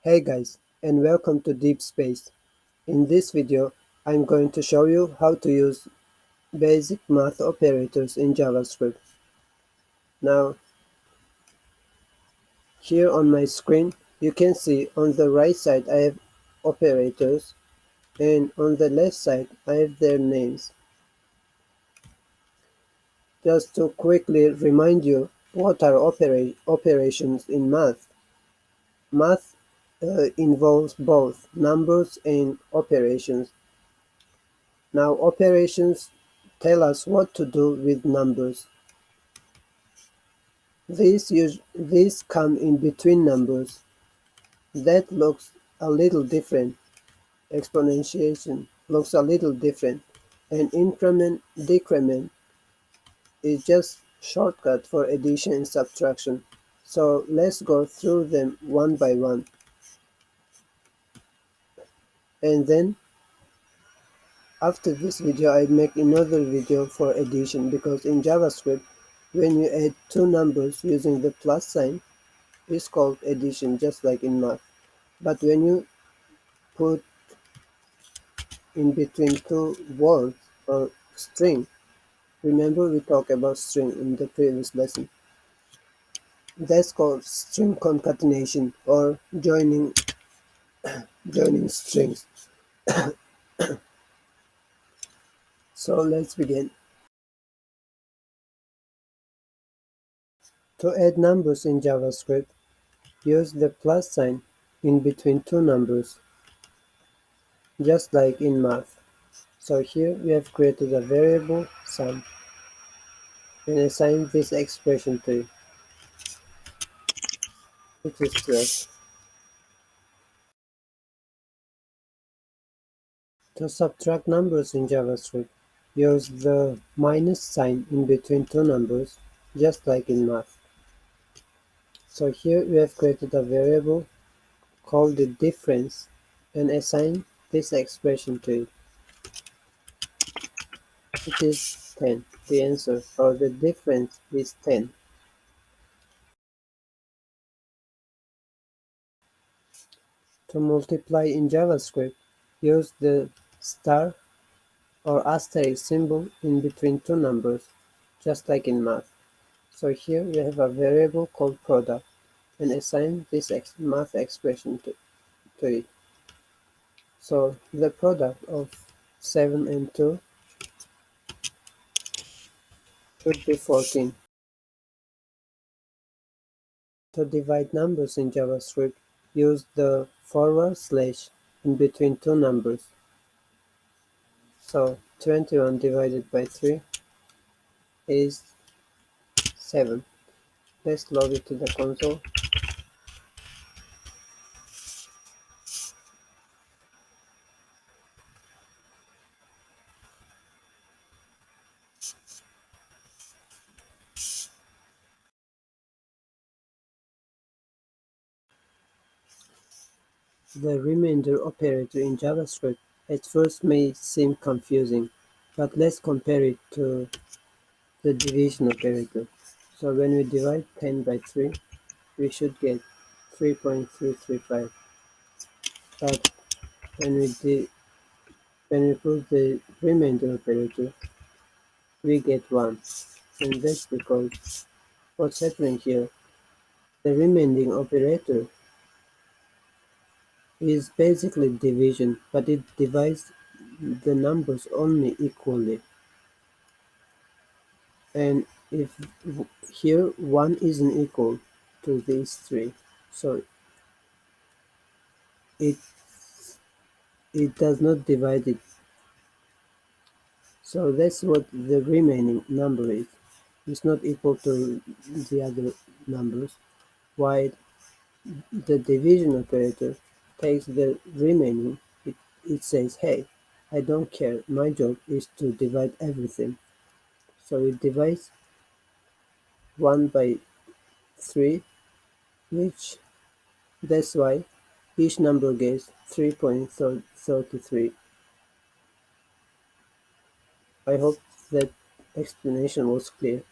Hey guys, and welcome to Deep Space. In this video, I'm going to show you how to use basic math operators in JavaScript. Now, here on my screen, you can see on the right side I have operators, and on the left side I have their names. Just to quickly remind you, what are operations in math? Math involves both numbers and operations. Now operations tell us what to do with numbers. These come in between numbers. That looks a little different. Exponentiation looks a little different. And increment, decrement is just shortcut for addition and subtraction. So let's go through them one by one. And then after this video, I'll make another video for addition, because in JavaScript, when you add two numbers using the plus sign, it's called addition, just like in math. But when you put in between two words or string, remember we talked about string in the previous lesson, that's called string concatenation or joining strings. So let's begin. To add numbers in JavaScript, use the plus sign in between two numbers, just like in math. So here we have created a variable sum and assigned this expression to it, which is 12. To subtract numbers in JavaScript, use the minus sign in between two numbers, just like in math. So here we have created a variable called the difference and assigned this expression to it. It is 10. The answer for the difference is 10. To multiply in JavaScript, use the star or asterisk symbol in between two numbers, just like in math. So here we have a variable called product and assign this math expression to it. So the product of 7 and 2 should be 14. To divide numbers in JavaScript, use the forward slash in between two numbers. So 21 divided by 3 is 7. Let's log it to the console. The remainder operator in JavaScript at first may seem confusing, but let's compare it to the division operator. So when we divide 10 by 3, we should get 3.335. But when we put the remainder operator, we get 1. And that's because what's happening here, the remaining operator is basically division, but it divides the numbers only equally. And if here 1 isn't equal to these 3, so it does not divide it. So that's what the remaining number is. It's not equal to the other numbers, while the division operator takes the remaining. It says, hey, I don't care, my job is to divide everything. So it divides 1 by 3, which that's why each number gets 3.33. I hope that explanation was clear.